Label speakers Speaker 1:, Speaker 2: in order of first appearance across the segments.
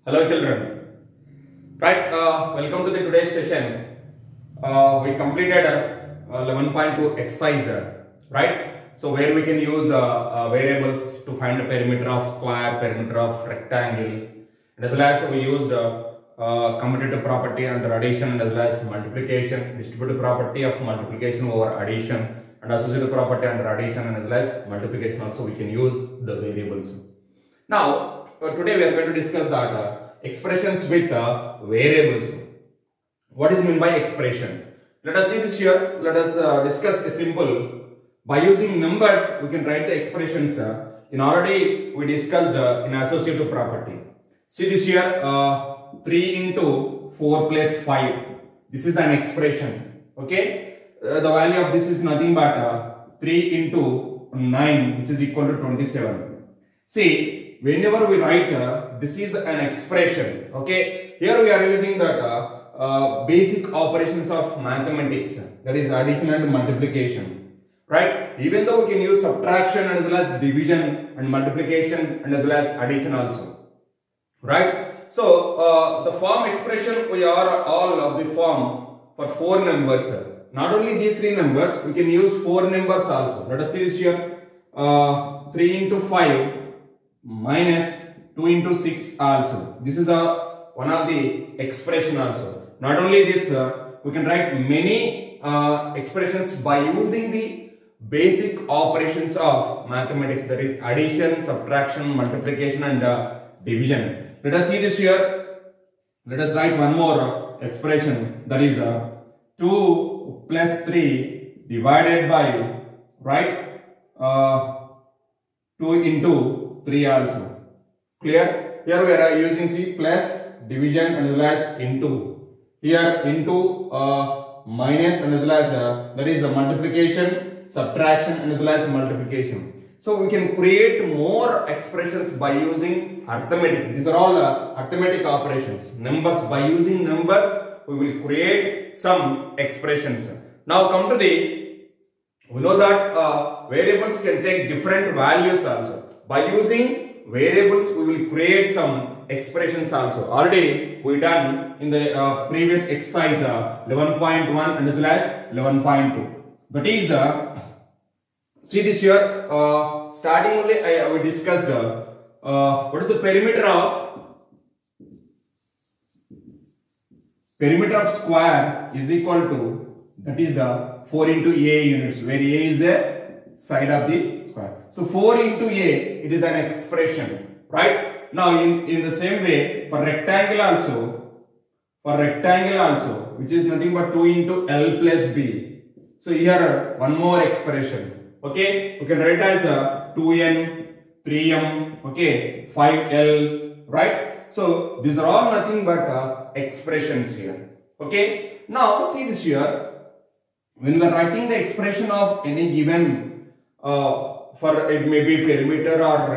Speaker 1: Hello children. Right, welcome to the today's session. We completed 11.2 exercise, right? So where we can use variables to find the perimeter of square, perimeter of rectangle, and as well as we used commutative property under addition, and as well as multiplication, distributive property of multiplication over addition, and associative property under addition, and as well as multiplication also we can use the variables. Now today we are going to discuss that expressions with variables. What is meant by expression? Let us see this here. Let us discuss a simple. By using numbers, we can write the expressions. In already we discussed in associative property. See this here. 3 into 4 plus 5. This is an expression. Okay. The value of this is nothing but 3 into 9, which is equal to 27. See. Whenever we write this is an expression, okay, here we are using that basic operations of mathematics, that is addition and multiplication, right? Even though we can use subtraction as well as division and multiplication and as well as addition also, right? So the form expression, we are all of the form for 4 numbers. Not only these 3 numbers, we can use 4 numbers also. Let us see this here. 3 into 5 minus 2 into 6 also. This is one of the expression also. Not only this, we can write many expressions by using the basic operations of mathematics, that is addition, subtraction, multiplication and division. Let us see this here. Let us write one more expression, that is 2 plus 3 divided by, right, 2 into 3 also. Clear? Here we are using C plus division and as well as into. Here into minus and as well as that is a multiplication, subtraction and as well as multiplication. So we can create more expressions by using arithmetic. These are all arithmetic operations. Numbers, by using numbers we will create some expressions. Now come to we know that variables can take different values also. By using variables, we will create some expressions also. Already we done in the previous exercise 11.1 and as well as 11.2. That is, see this here. Starting only, we discussed what is the perimeter of square is equal to, that is 4 into a units, where a is the side of the square. So 4 into a, it is an expression, right? Now in the same way, for rectangle also, which is nothing but 2 into L plus B. So here one more expression, okay? We can write as 2n, 3m, okay, 5l, right? So these are all nothing but expressions here, okay? Now see this here. When we are writing the expression of any given, for it may be perimeter or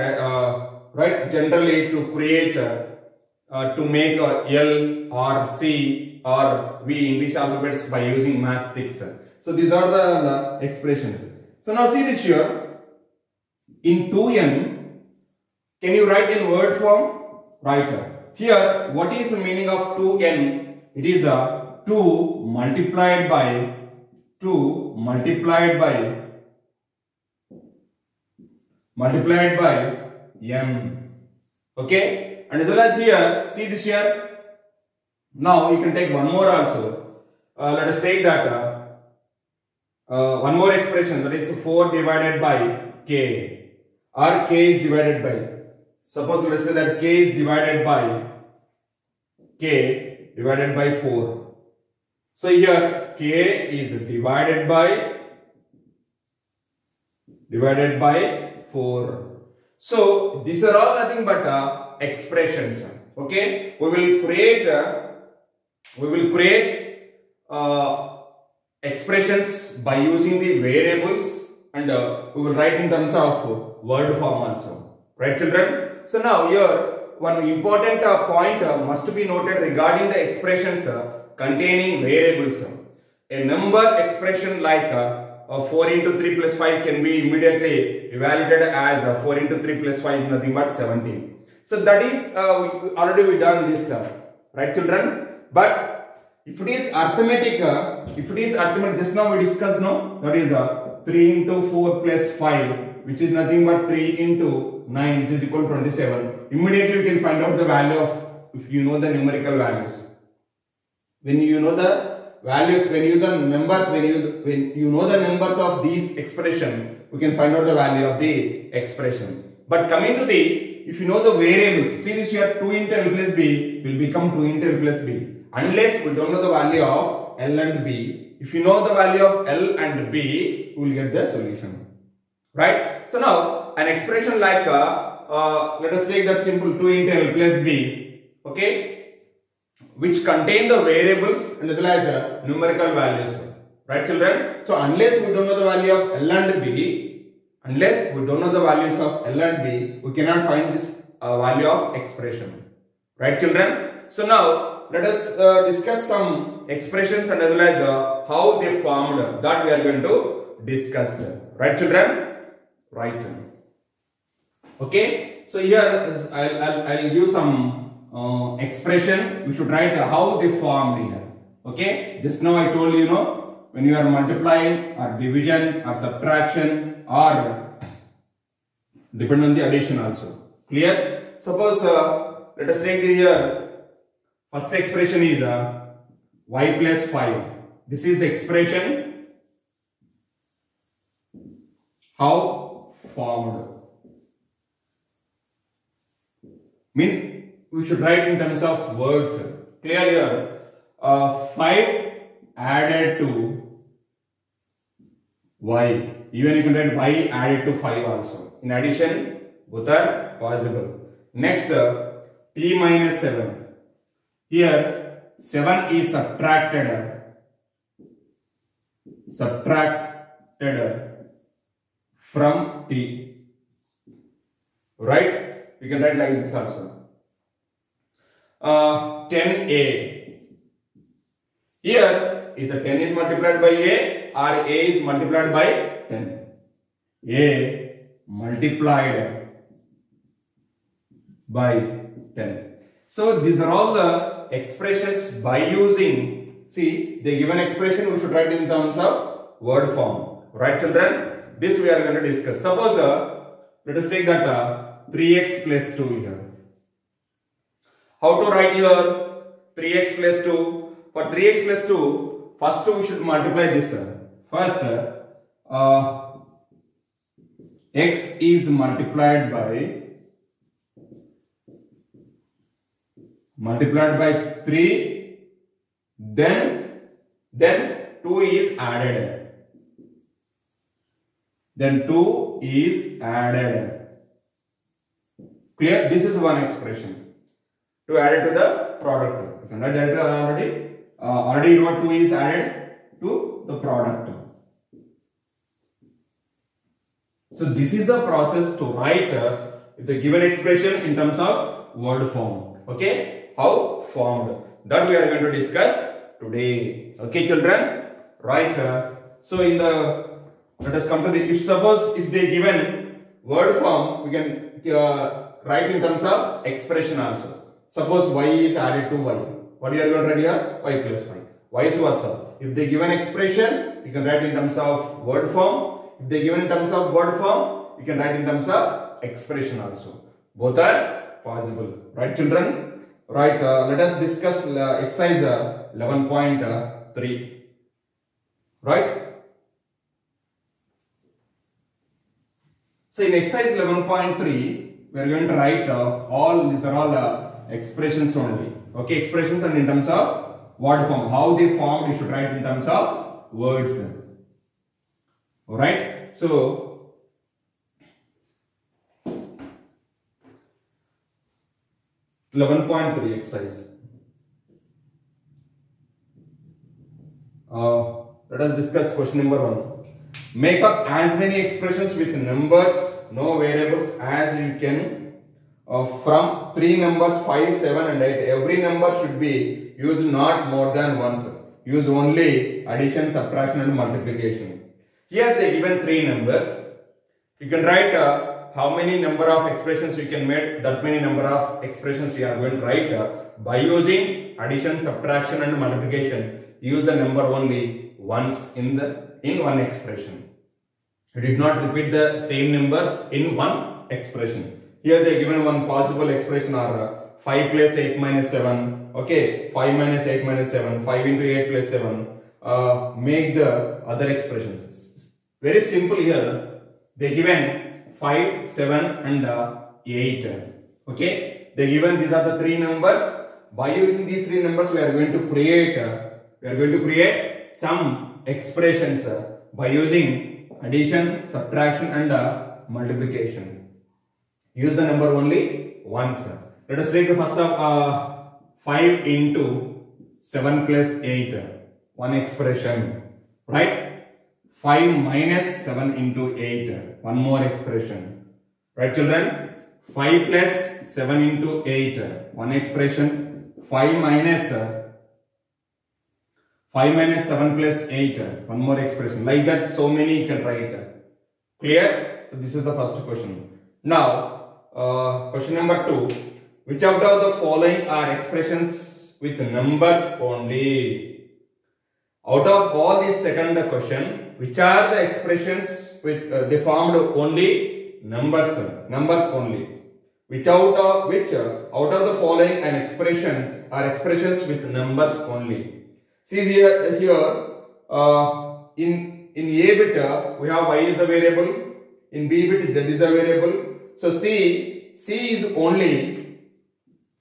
Speaker 1: right, generally to create to make L or C or V English alphabets by using mathematics. So these are the expressions. So now see this here. In 2n, can you write in word form? Right. Here, what is the meaning of 2n? It is 2 multiplied by m. Okay, and as well as here, see this here. Now you can take one more also. Let us take that one more expression, that is 4 divided by k, or k is divided by. Suppose let us say that k is divided by 4. So here k is divided by 4. So these are all nothing but expressions. Okay, we will create expressions by using the variables, and we will write in terms of word form also. Right, children? So now here one important point must be noted regarding the expressions containing variables. A number expression like 4 into 3 plus 5 can be immediately evaluated as 4 into 3 plus 5 is nothing but 17. So that is already we done this, right children? But if it is arithmetic, just now we discussed, no, that is 3 into 4 plus 5, which is nothing but 3 into 9, which is equal to 27. Immediately you can find out the value of, if you know the numerical values. When you know the values, when you know the numbers of these expression, we can find out the value of the expression. But coming to the, if you know the variables, see this here, 2 into L plus B will become 2 into L plus B. Unless we don't know the value of L and B, if you know the value of L and B, we will get the solution. Right? So now, an expression like, let us take that simple 2 into L plus B, okay, which contain the variables and as well as numerical values. Right children? So unless we don't know the value of L and B, we cannot find this value of expression. Right children? So now, let us discuss some expressions and as well as how they formed, that we are going to discuss. Right children? Right. Okay. So here I'll give some expression. We should write how they formed here. Okay. Just now I told you, when you are multiplying or division or subtraction or depend on the addition also. Clear? Suppose let us take the here. First expression is y plus 5. This is the expression how formed. Means we should write in terms of words. Clear here? 5 added to y. Even you can write y added to 5 also. In addition, both are possible. Next, t minus 7. Here 7 is subtracted from t. Right? We can write like this also. 10a. Here is the 10 is multiplied by a or a is multiplied by 10. A multiplied by 10. So these are all the expressions by using, see, the given expression we should write in terms of word form. Right children? This we are going to discuss. Suppose let us take that 3x plus 2 here. How to write here 3x plus 2? For 3x plus 2, first we should multiply this. First, x is multiplied by 3, then 2 is added. Then 2 is added. Clear? This is one expression. To add it to the product. Already you know 2 is added to the product. So this is the process to write the given expression in terms of word form. Okay? How formed, that we are going to discuss today. Okay children? Right. So in the, let us come to the, if suppose if they given word form, we can write in terms of expression also. Suppose y is added to y. What you are going to write here? Y plus 5. Vice versa. If they given expression, you can write in terms of word form. If they given in terms of word form, you can write in terms of expression also. Both are possible. Right children? Right, let us discuss exercise 11.3. Right? So in exercise 11.3, we are going to write all, these are all expressions only. Okay, expressions and in terms of word form. How they formed, you should write in terms of words. Alright, so 11.3 exercise. Let us discuss question number 1. Make up as many expressions with numbers, no variables as you can from 3 numbers 5, 7 and 8. Every number should be used not more than once. Use only addition, subtraction and multiplication. Here they given 3 numbers. You can write how many number of expressions we can make, that many number of expressions we are going to write by using addition, subtraction and multiplication. Use the number only once in one expression. We did not repeat the same number in one expression. Here they given one possible expression are 5 plus 8 minus 7. Okay, 5 minus 8 minus 7, 5 into 8 plus 7. Make the other expressions. Very simple here. They given 5, 7 and 8. Okay, they given these are the three numbers. By using these three numbers, we are going to create some expressions by using addition, subtraction and multiplication. Use the number only once. Let us take the first of 5 into 7 plus 8. One expression, right? 5 minus 7 into 8. One more expression, right children? 5 plus 7 into 8. One expression. 5 minus 7 plus 8. One more expression. Like that, so many you can write. Clear? So this is the first question. Now, question number 2. Which out of the following are expressions with numbers only? Out of all this second question, which are the expressions with they formed only numbers only? Which out of the following and expressions are expressions with numbers only? See here in A bit we have y is the variable, in B bit z is a variable. So C is only,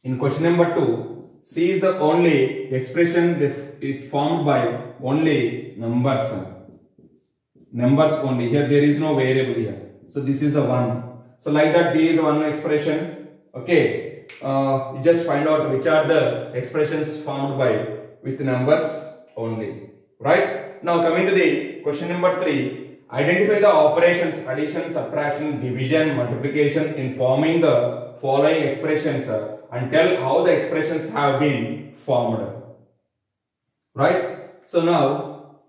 Speaker 1: in question number 2, C is the only expression it formed by only numbers only. Here there is no variable here. So this is the one. So like that, D is one expression. Okay, you just find out which are the expressions formed by with numbers only. Right? Now coming to the question number 3. Identify the operations addition, subtraction, division, multiplication in forming the following expressions and tell how the expressions have been formed. Right? So now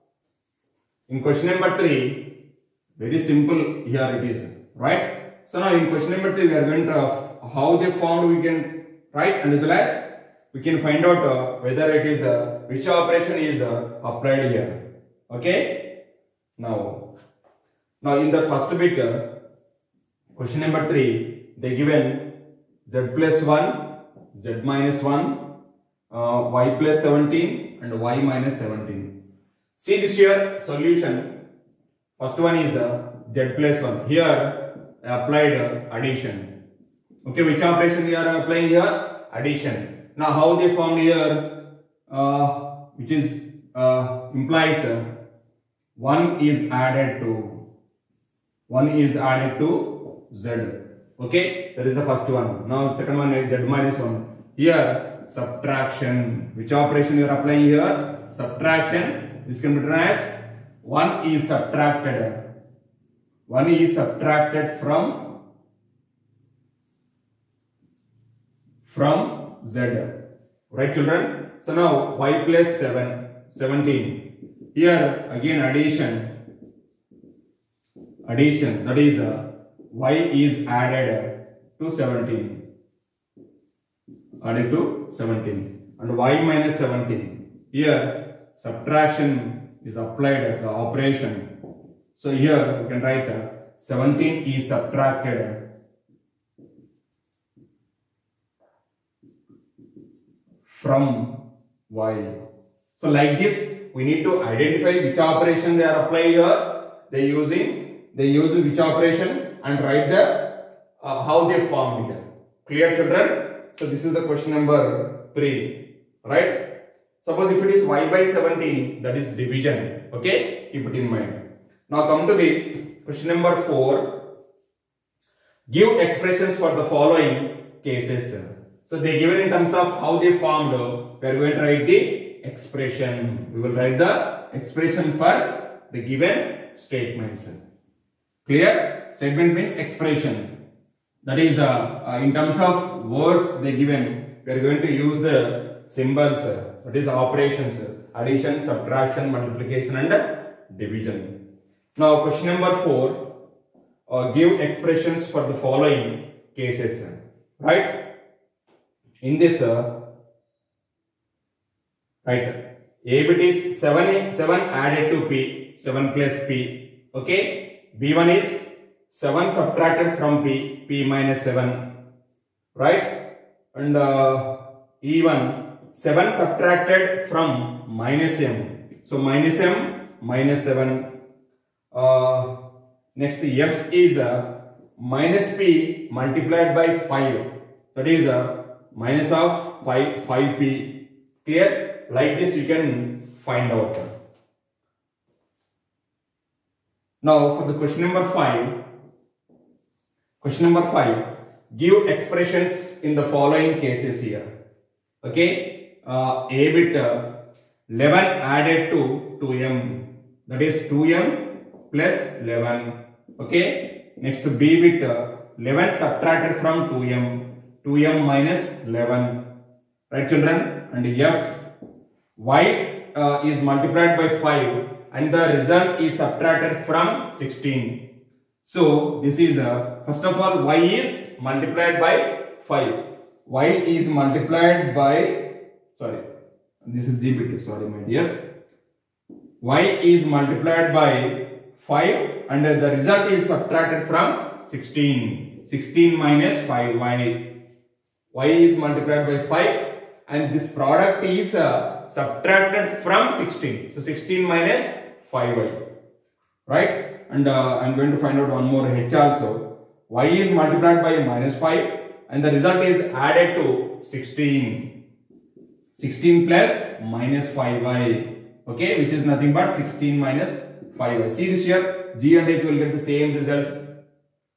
Speaker 1: in question number 3, very simple here it is. Right? So now in question number 3, we are going to how they formed we can write, and as well as we can find out whether it is which operation is applied here. Okay. Now in the first bit, question number 3, they given z plus 1, z minus 1, y plus 17 and y minus 17. See this here solution. First one is z plus 1. Here applied addition. Okay, which operation we are applying here? Addition. Now how they formed here, which is implies 1 is added to z. Okay, that is the first one. Now second one is z minus 1. Here subtraction. Which operation you are applying here? Subtraction. This can be written as 1 is subtracted. 1 is subtracted from z. Right children? So now y plus 17. Here again addition. That is y is added to 17. Added to 17. And y minus 17. Here subtraction is applied the operation. So here we can write 17 is subtracted from y. So like this, we need to identify which operation they are applying here. They use which operation and write the how they formed here. Clear children? So this is the question number 3. Right? Suppose if it is y by 17, that is division. Okay? Keep it in mind. Now come to the question number 4. Give expressions for the following cases. So they given in terms of how they formed. We are going to write the expression. We will write the expression for the given statements. Clear? Statement means expression. That is in terms of words they given. We are going to use the symbols. That is operations. Addition, subtraction, multiplication and division. Now question number 4. give expressions for the following cases, right? In this, right, A bit is 7 added to P, 7 plus P, okay? B1 is 7 subtracted from P, P minus 7, right? And E1, 7 subtracted from minus M, so minus M, minus 7. Next F is minus P multiplied by 5, that is minus of 5P, clear? Like this you can find out. Now for the question number 5, give expressions in the following cases here, okay? A bit 11 added to 2M, that is 2M plus 11, okay? Next B bit 11 subtracted from 2M minus 11, right children? And F, y is multiplied by 5 and the result is subtracted from 16. So this is first of all y is multiplied by 5. Y is multiplied by, sorry, this is G bit, sorry my dears. Y is multiplied by 5 and the result is subtracted from 16. 16 minus 5y. Y is multiplied by 5 and this product is subtracted from 16. So 16 minus 5y, right? And I'm going to find out one more h also. Y is multiplied by minus 5 and the result is added to 16. 16 plus minus 5y, okay, which is nothing but 16 minus 5y. See this here, G and H will get the same result,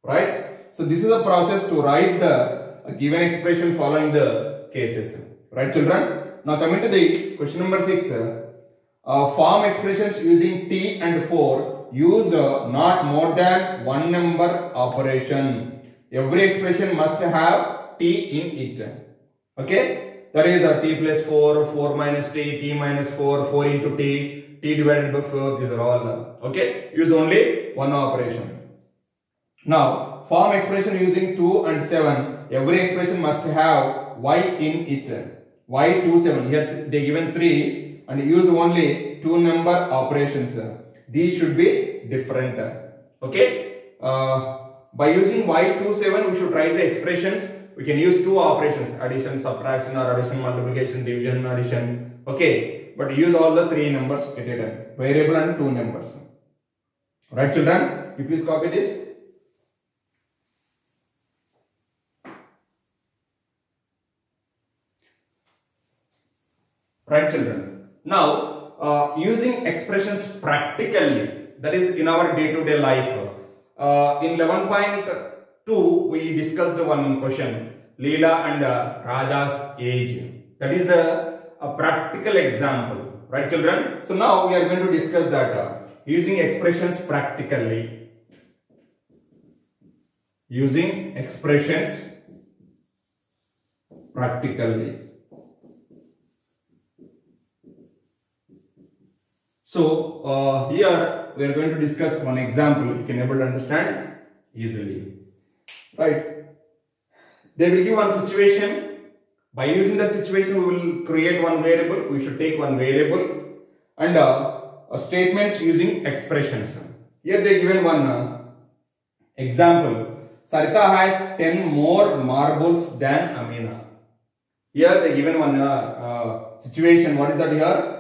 Speaker 1: right? So this is a process to write the given expression following the cases, right children? Now coming to the question number 6, form expressions using T and 4, use not more than one number operation. Every expression must have T in it, okay? That is T plus 4, 4 minus T, T minus 4, 4 into T, T divided by 4, these are all, okay? Use only one operation. Now, form expression using 2 and 7, every expression must have Y in it. Y 2, 7, here they given 3 and use only 2 number operations. These should be different, okay? By using Y 2, 7, we should write the expressions. We can use 2 operations, addition, subtraction, or addition, multiplication, division, addition, okay? But use all the 3 numbers at a time, variable and 2 numbers. Right children, you please copy this. Right children. Now, using expressions practically, that is in our day-to-day life. In 11.2, we discussed one question, Leela and Radha's age. That is a practical example, right children? So now we are going to discuss that using expressions practically. Using expressions practically. So here we are going to discuss one example you can able to understand easily, right? They will give one situation. By using that situation, we will create one variable. We should take one variable and statements using expressions. Here they given one example. Sarita has 10 more marbles than Amina. Here they given one situation. What is that here?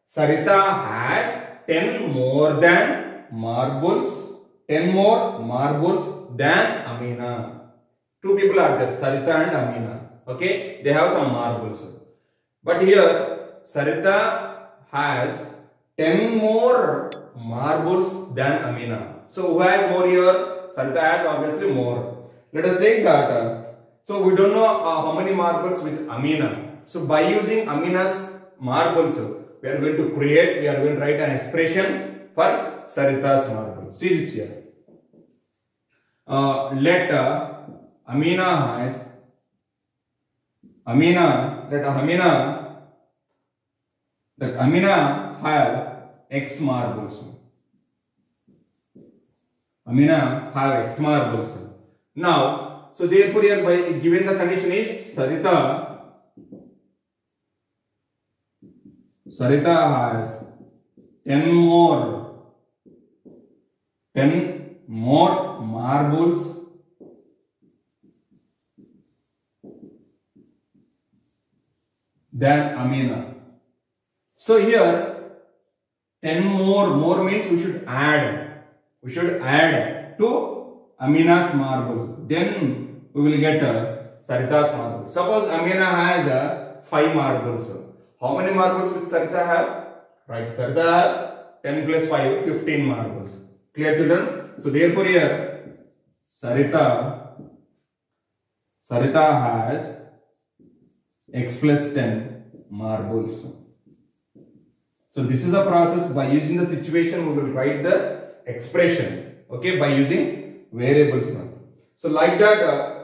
Speaker 1: Sarita has 10 more than marbles. 10 more marbles than Amina. 2 people are there, Sarita and Amina. Okay, they have some marbles. But here, Sarita has 10 more marbles than Amina. So, who has more here? Sarita has obviously more. Let us take that. So, we don't know how many marbles with Amina. So, by using Amina's marbles, we are going to write an expression for Sarita's marble. See this here. Let Amina have X marbles. Amina have X marbles. Now, so therefore here by given the condition is Sarita has 10 more marbles than Amina. So here 10 more means we should add to Amina's marble. Then we will get Sarita's marble. Suppose Amina has 5 marbles. How many marbles will Sarita have? Right, Sarita have 10 plus 5, 15 marbles. Clear, children? So therefore here Sarita has X plus 10 marbles. So this is a process. By using the situation we will write the expression, okay, by using variables now. So like that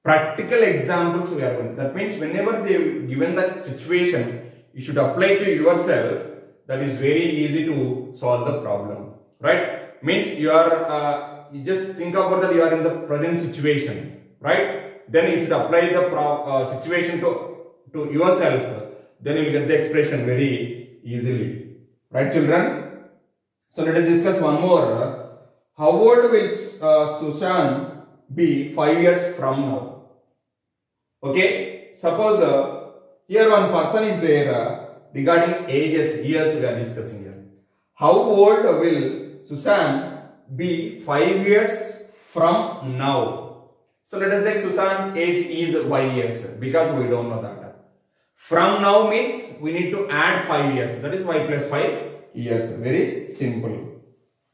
Speaker 1: practical examples we are going. That means whenever they given that situation, you should apply to yourself. That is very easy to solve the problem, right? Means you are you just think about that you are in the present situation, right? Then you should apply the situation to yourself. Then you will get the expression very easily, right, children? So let us discuss one more. How old will Susan be 5 years from now? Okay, suppose here one person is there regarding ages, years we are discussing here. How old will Susan be 5 years from now? So let us take Susan's age is Y years because we don't know that. From now means we need to add 5 years. That is Y plus 5 years. Very simple.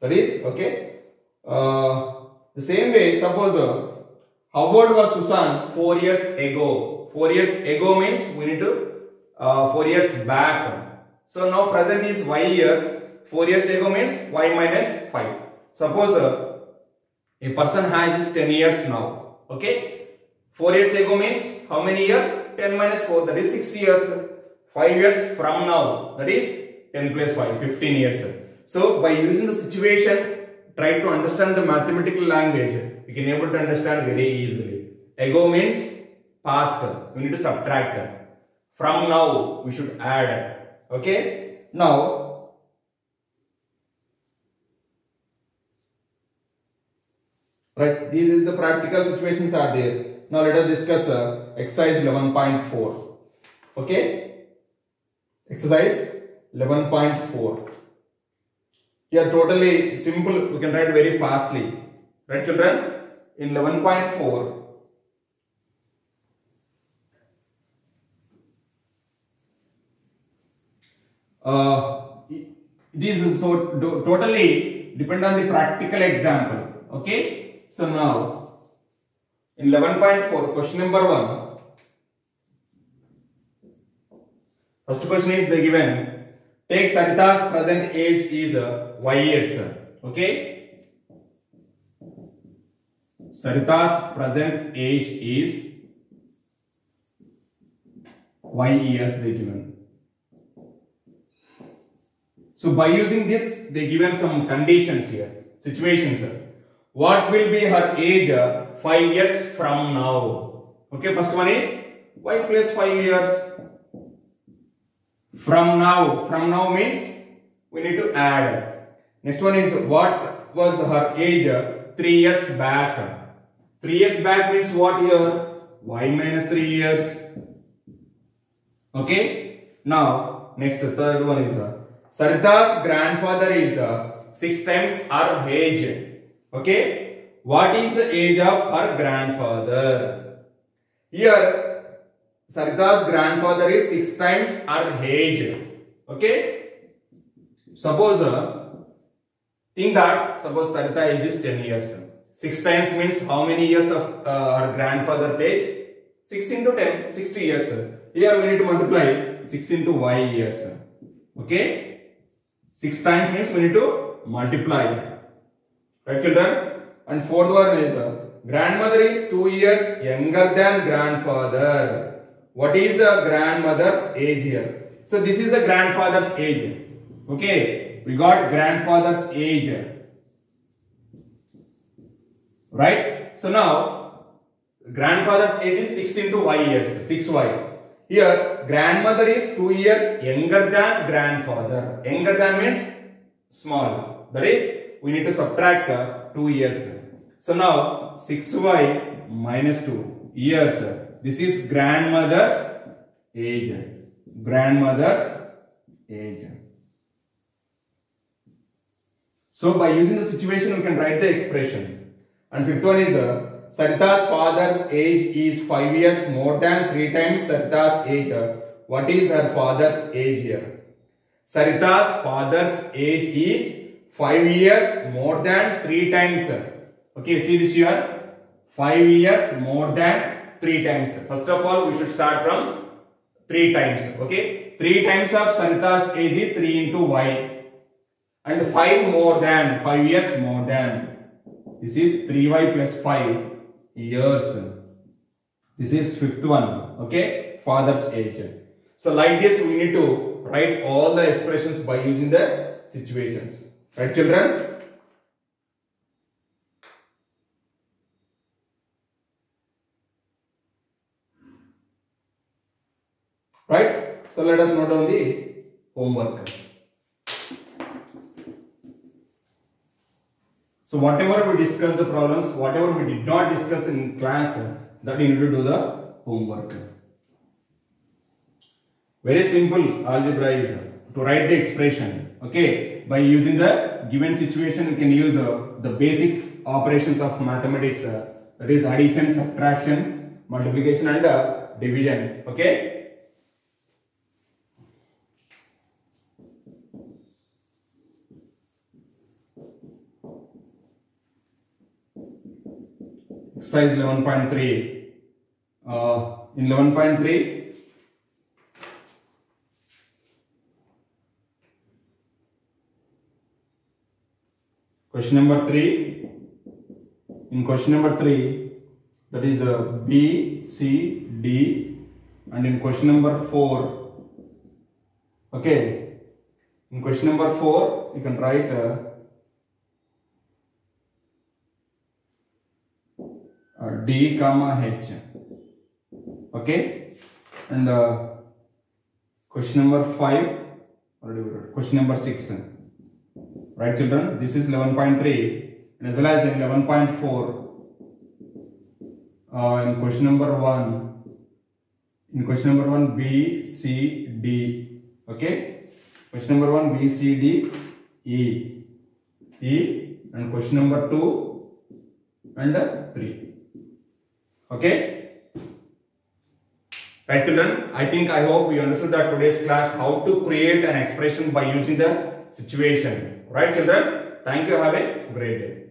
Speaker 1: That is okay. The same way, suppose how old was Susan 4 years ago? 4 years ago means we need to 4 years back. So now present is Y years. 4 years ago means Y minus 5. Suppose a person has 10 years now. Okay, 4 years ago means how many years? 10 minus 4, that is 6 years. 5 years from now, that is 10 plus 5, 15 years. So by using the situation, try to understand the mathematical language. You can able to understand very easily. Ago means past. We need to subtract. From now, we should add. Okay. Now, right, these is the practical situations are there. Now let us discuss exercise 11.4. Okay, exercise 11.4. Here totally simple. We can write very fastly. Right, children? In 11.4, it is so totally depend on the practical example. Okay. So now, in 11.4, question number 1. First question is the given. Take Sarita's present age is Y years. Okay. Sarita's present age is Y years they given. So by using this, they given some conditions here, situations. What will be her age 5 years from now? Okay, first one is Y plus 5 years. From now means we need to add. Next one is what was her age 3 years back. 3 years back means what year? Y minus 3 years. Okay. Now next third one is Sarita's grandfather is 6 times her age. Okay, what is the age of her grandfather? Here, Sarita's grandfather is 6 times her age. Okay, suppose think that suppose Sarita age is 10 years. 6 times means how many years of her grandfather's age? 6 into 10, 60 years. Here we need to multiply 6 into Y years. Okay, 6 times means we need to multiply. Right, children? And fourth one is grandmother is 2 years younger than grandfather. What is the grandmother's age here? So this is the grandfather's age. Okay, we got grandfather's age. Right? So now, grandfather's age is 6 into y years, 6y. Here, grandmother is 2 years younger than grandfather. Younger than means small. That is, we need to subtract 2 years. So now, 6y minus 2 years. This is grandmother's age. Grandmother's age. So by using the situation, we can write the expression. And fifth one is Sarita's father's age is 5 years more than 3 times Sarita's age. What is her father's age here? Sarita's father's age is 5 years more than 3 times. Okay, see this here. 5 years more than 3 times. First of all, we should start from 3 times. Okay, 3 times of Sarita's age is 3 into y. And 5 more than, 5 years more than. This is 3y plus 5 years. This is fifth one. Okay, father's age. So like this, we need to write all the expressions by using the situations. Right, children? Right? So let us note down the homework. So whatever we discussed the problems, whatever we did not discuss in class, that you need to do the homework. Very simple algebra is to write the expression. Okay, by using the given situation, we can use the basic operations of mathematics. That is addition, subtraction, multiplication, and division. Okay. Exercise 11.3. In 11.3, question number 3. In question number 3, that is B, C, D, and in question number 4. Okay. In question number 4, you can write D comma H. Okay, and question number 5, question number 6. Right, children? This is 11.3, and as well as in 11.4. In question number 1, B, C, D. Okay, question number 1, B, C, D, E, and question number 2 and 3. Okay, right, children? I hope you understood that today's class how to create an expression by using the situation. Right, children? Thank you. Have a great day.